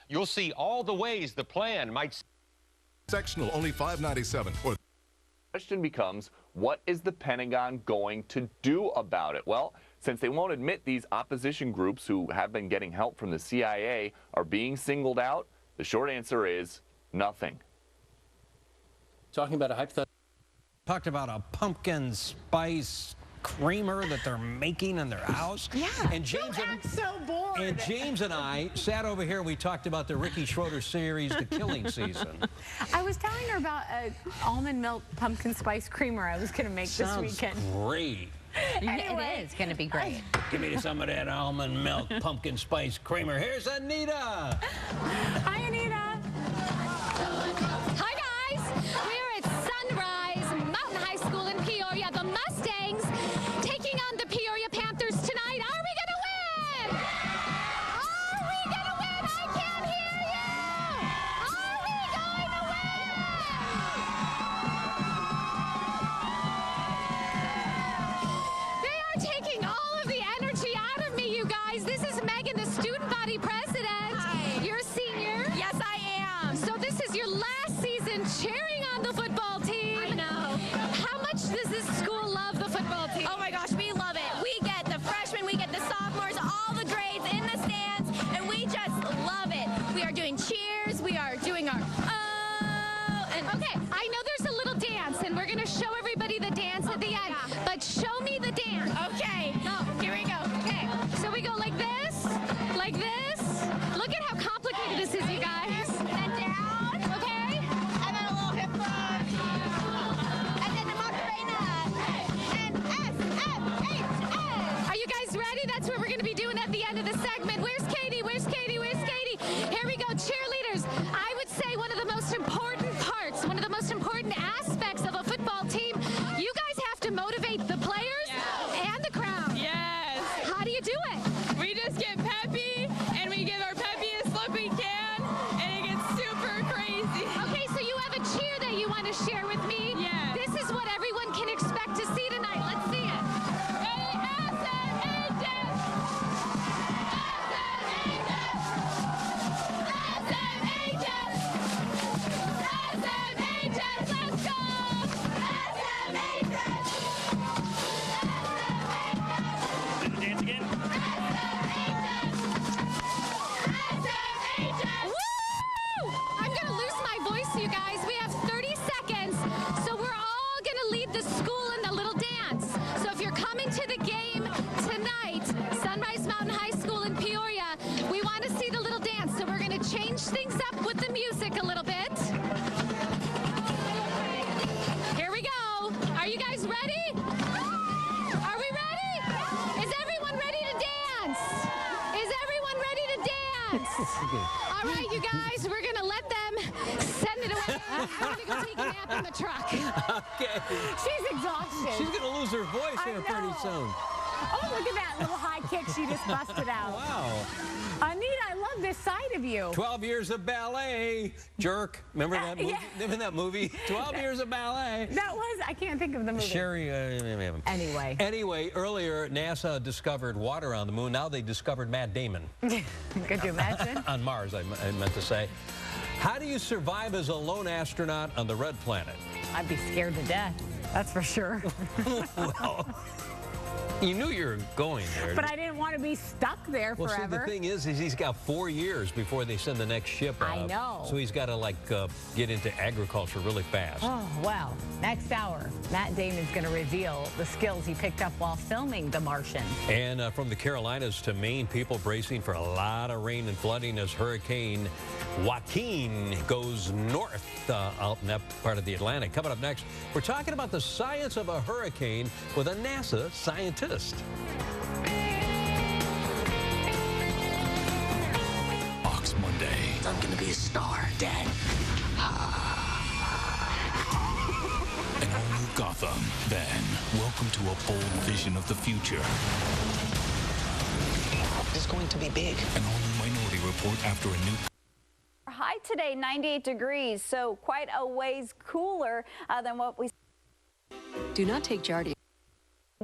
You'll see all the ways the plan might... Sectional only $5.97. Or question becomes, what is the Pentagon going to do about it? Well, since they won't admit these opposition groups who have been getting help from the CIA are being singled out, the short answer is nothing. Talking about a hypothetical. Talked about a pumpkin spice creamer that they're making in their house. Yeah, and James so bored. And James and I sat over here. We talked about the Ricky Schroeder series, The Killing Season. I was telling her about an almond milk pumpkin spice creamer I was going to make this weekend. Great. Anyway, it is going to be great. Give me some of that almond milk pumpkin spice creamer. Here's Anita. Hi, Anita. Hi, guys. We're at Sunrise Mountain High School in Peoria. The Mustangs taking on the Peoria Panthers tonight. Are we going to win? Are we going to win? I can't hear you. Are we going to win? They are taking all of the energy out of me, you guys. This is Megan, the student body president. Hi. You're a senior. Yes, I am. So this is your last season cheering on the football team. I know. How much does this school love the football team? Oh my gosh, we love it. We get the freshmen, we get the sophomores, all the grades in the stands, and we just love it. We are doing cheers, we are doing our and Okay, I know there's a little dance, and we're going to show everybody the dance at the end. yeah. But show me the dance. okay. Here we go. Okay, so we go like this, like this. Look at how complicated this is, you guys. And down. Okay? And then a little hip bump. And then the Macarena. And S, F, H, S. Are you guys ready? That's what we're going to be doing at the end of the segment. Where's Katie? Where's Katie? Where's Katie? Here we go, cheerleaders. I would say one of the most important parts, one of the most important aspects of a football team, you guys have to motivate the players and the crowd. Yes. How do you do it? We just get peppy and we give our peppiest look we can and it gets super crazy. Okay, so you have a cheer that you want to share with me. Yes. This is what everyone can expect to see tonight. Let's see it. Dance again. Woo! I'm going to lose my voice, you guys. We have 30 seconds, so we're all going to lead the school in the little dance. So if you're coming to the game tonight, Sunrise Mountain High School in Peoria, we want to see the little dance. So we're going to change things up with the music a little bit. Here we go. Are you guys ready? Are we ready? Is everyone ready to dance? Is everyone ready to dance? All right, you guys, we're going to let them send it away. We're going to go take a nap in the truck. Okay. She's exhausted. She's going to lose her voice I here pretty know. soon. Oh, look at that little high kick she just busted out. Wow. Anita, I love this side of you. 12 years of ballet. Jerk. Remember that movie? Yeah. Remember that movie? 12 years of ballet. That was, I can't think of the movie. Sherry. Anyway. Anyway, earlier NASA discovered water on the moon. Now they discovered Matt Damon. Could you imagine? On Mars, I meant to say. How do you survive as a lone astronaut on the red planet? I'd be scared to death. That's for sure. Well, you knew you were going there. But I didn't want to be stuck there Well, forever. see, the thing is he's got 4 years before they send the next ship out. I know. So he's got to, get into agriculture really fast. Oh, well, next hour, Matt Damon's going to reveal the skills he picked up while filming The Martian. And from the Carolinas to Maine, people bracing for a lot of rain and flooding as Hurricane Joaquin goes north out in that part of the Atlantic. Coming up next, we're talking about the science of a hurricane with a NASA scientist. Fox Monday. I'm gonna be a star, Dad. An all-new Gotham. Then, welcome to a bold vision of the future. It's going to be big. An all-new Minority Report after a new... High today, 98 degrees, so quite a ways cooler than what we... Do not take Jardiance.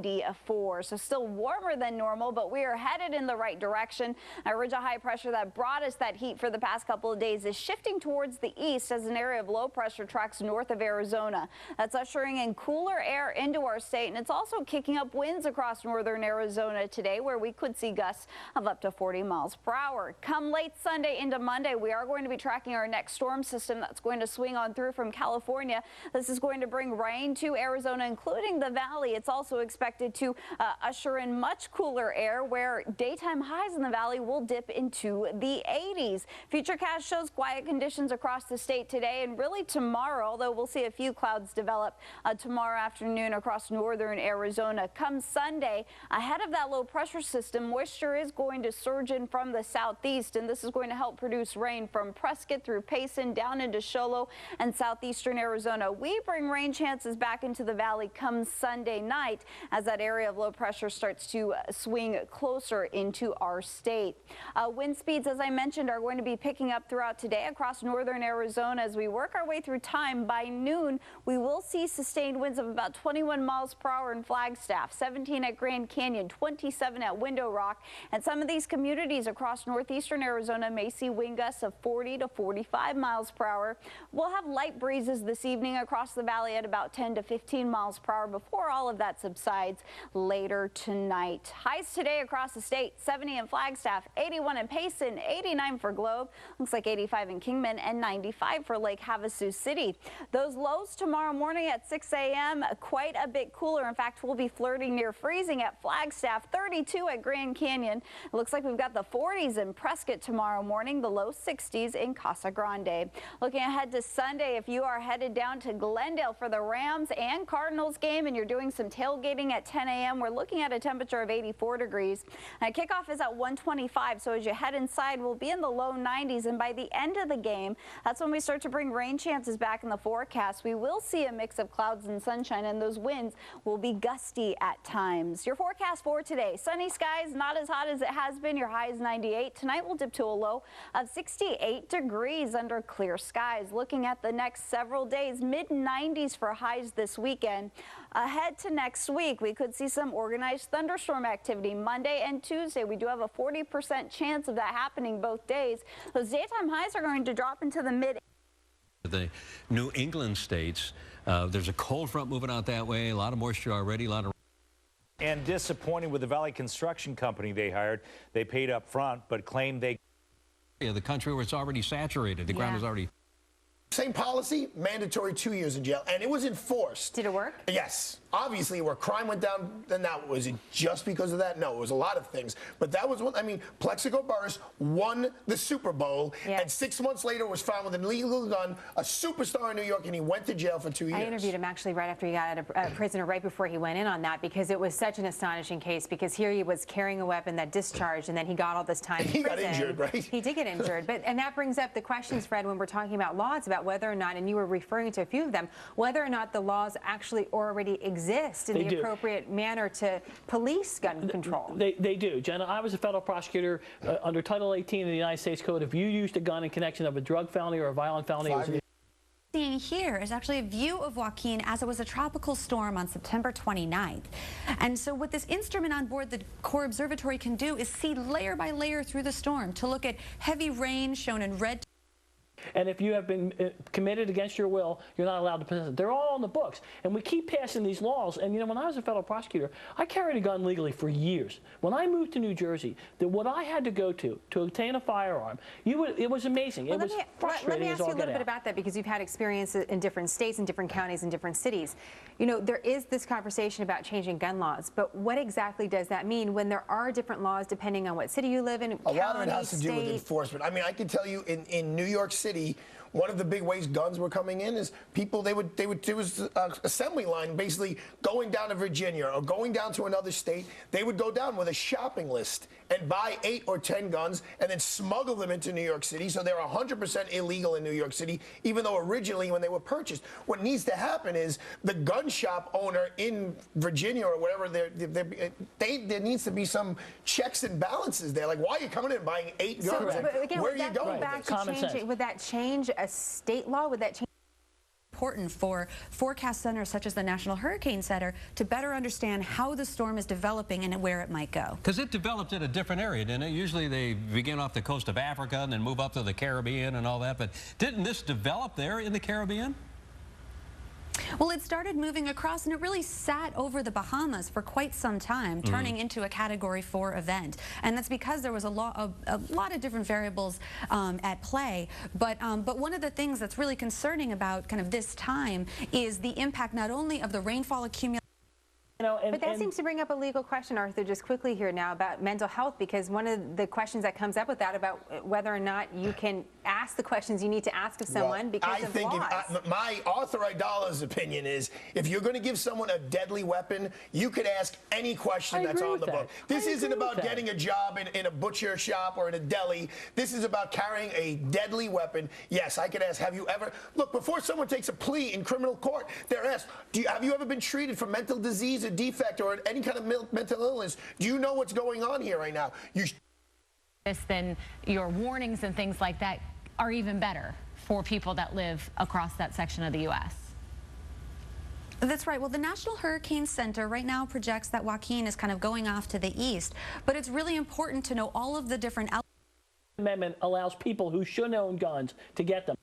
94. So still warmer than normal, but we are headed in the right direction. A ridge of high pressure that brought us that heat for the past couple of days is shifting towards the east as an area of low pressure tracks north of Arizona. That's ushering in cooler air into our state, and it's also kicking up winds across northern Arizona today, where we could see gusts of up to 40 miles per hour. Come late Sunday into Monday, we are going to be tracking our next storm system that's going to swing on through from California. This is going to bring rain to Arizona, including the valley. It's also expected to usher in much cooler air, where daytime highs in the valley will dip into the 80s. Futurecast shows quiet conditions across the state today and really tomorrow, although we'll see a few clouds develop tomorrow afternoon across northern Arizona. Come Sunday, ahead of that low pressure system, moisture is going to surge in from the southeast, and this is going to help produce rain from Prescott through Payson down into Sholo and southeastern Arizona. We bring rain chances back into the valley come Sunday night as that area of low pressure starts to swing closer into our state. Wind speeds, as I mentioned, are going to be picking up throughout today across northern Arizona as we work our way through time. By noon, we will see sustained winds of about 21 miles per hour in Flagstaff, 17 at Grand Canyon, 27 at Window Rock, and some of these communities across northeastern Arizona may see wind gusts of 40 to 45 miles per hour. We'll have light breezes this evening across the valley at about 10 to 15 miles per hour before all of that subsides later tonight. Highs today across the state: 70 in Flagstaff, 81 in Payson, 89 for Globe, looks like 85 in Kingman, and 95 for Lake Havasu City. Those lows tomorrow morning at 6 a.m. quite a bit cooler. In fact, we'll be flirting near freezing at Flagstaff, 32 at Grand Canyon. It looks like we've got the 40s in Prescott tomorrow morning, the low 60s in Casa Grande. Looking ahead to Sunday, if you are headed down to Glendale for the Rams and Cardinals game and you're doing some tailgating at 10 a.m., we're looking at a temperature of 84 degrees. And kickoff is at 1:25, so as you head inside, we'll be in the low 90s, and by the end of the game, that's when we start to bring rain chances back in the forecast. We will see a mix of clouds and sunshine, and those winds will be gusty at times. Your forecast for today: sunny skies, not as hot as it has been. Your high is 98. Tonight we'll dip to a low of 68 degrees under clear skies. Looking at the next several days, mid-90s for highs this weekend. Ahead to next week, we could see some organized thunderstorm activity Monday and Tuesday. We do have a 40% chance of that happening both days. Those daytime highs are going to drop into the mid. The New England states, there's a cold front moving out that way, a lot of moisture already, a lot of. And disappointing with the Valley Construction Company they hired. They paid up front, but claimed they. The country where it's already saturated, the ground is already. Same policy, mandatory 2 years in jail, and it was enforced. Did it work? Yes. Obviously, where crime went down, then that was it just because of that? No, it was a lot of things. But that was one. I mean, Plexico Burress won the Super Bowl, and 6 months later was found with an illegal gun, a superstar in New York, and he went to jail for 2 years. I interviewed him actually right after he got out of prison, or right before he went in on that, because it was such an astonishing case. Because here he was carrying a weapon that discharged, and then he got all this time in prison. He got injured, right? He did get injured, and that brings up the questions, Fred, when we're talking about laws, about whether or not, and you were referring to a few of them, whether or not the laws actually already exist in the appropriate manner to police gun control. They do, Jenna. I was a federal prosecutor under Title 18 of the United States Code. If you used a gun in connection of a drug felony or a violent felony, it was seeing here is actually a view of Joaquin as it was a tropical storm on September 29th. And so what this instrument on board the Core Observatory can do is see layer by layer through the storm to look at heavy rain shown in red. And if you have been committed against your will, you're not allowed to possess it. They're all on the books. And we keep passing these laws. And, you know, when I was a federal prosecutor, I carried a gun legally for years. When I moved to New Jersey, what I had to go to obtain a firearm, it was amazing. Well, it was frustrating. Let me ask you a little bit about that, because you've had experience in different states and different counties and different cities. You know, there is this conversation about changing gun laws, but what exactly does that mean when there are different laws depending on what city you live in, A lot of it has to do with enforcement. I mean, I can tell you in New York City, one of the big ways guns were coming in is people, there was an assembly line basically going down to Virginia or going down to another state. They would go down with a shopping list and buy 8 or 10 guns and then smuggle them into New York City. So they're 100% illegal in New York City, even though originally when they were purchased. What needs to happen is the gun shop owner in Virginia or whatever, there needs to be some checks and balances there. Like, why are you coming in and buying 8 guns? But again, where are you going? Would that change a state law? Would that change important for forecast centers such as the National Hurricane Center to better understand how the storm is developing and where it might go. Because it developed in a different area, didn't it? Usually they begin off the coast of Africa and then move up to the Caribbean and all that, but didn't this develop there in the Caribbean? Well, it started moving across, and it really sat over the Bahamas for quite some time, turning into a Category 4 event. And that's because there was a lot of different variables at play. But one of the things that's really concerning about kind of this time is the impact not only of the rainfall accumulation. But that seems to bring up a legal question, Arthur, just quickly here now about mental health, because one of the questions that comes up with that about whether or not you can ask the questions you need to ask of someone because of laws. My Arthur Idala's opinion is if you're going to give someone a deadly weapon, you could ask any question that's on the book. This isn't about getting a job in a butcher shop or in a deli. This is about carrying a deadly weapon. Yes, I could ask, have you ever... Look, before someone takes a plea in criminal court, they're asked, have you ever been treated for mental disease or defect or any kind of mental illness? Do you know what's going on here right now? Then your warnings and things like that are even better for people that live across that section of the U.S. That's right. Well, the National Hurricane Center right now projects that Joaquin is kind of going off to the east, but it's really important to know all of the different elements. The amendment allows people who should own guns to get them.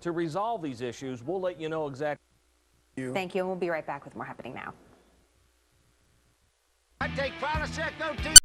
To resolve these issues, we'll let you know exactly. Thank you, and we'll be right back with more happening now. I take Prilosec OTC.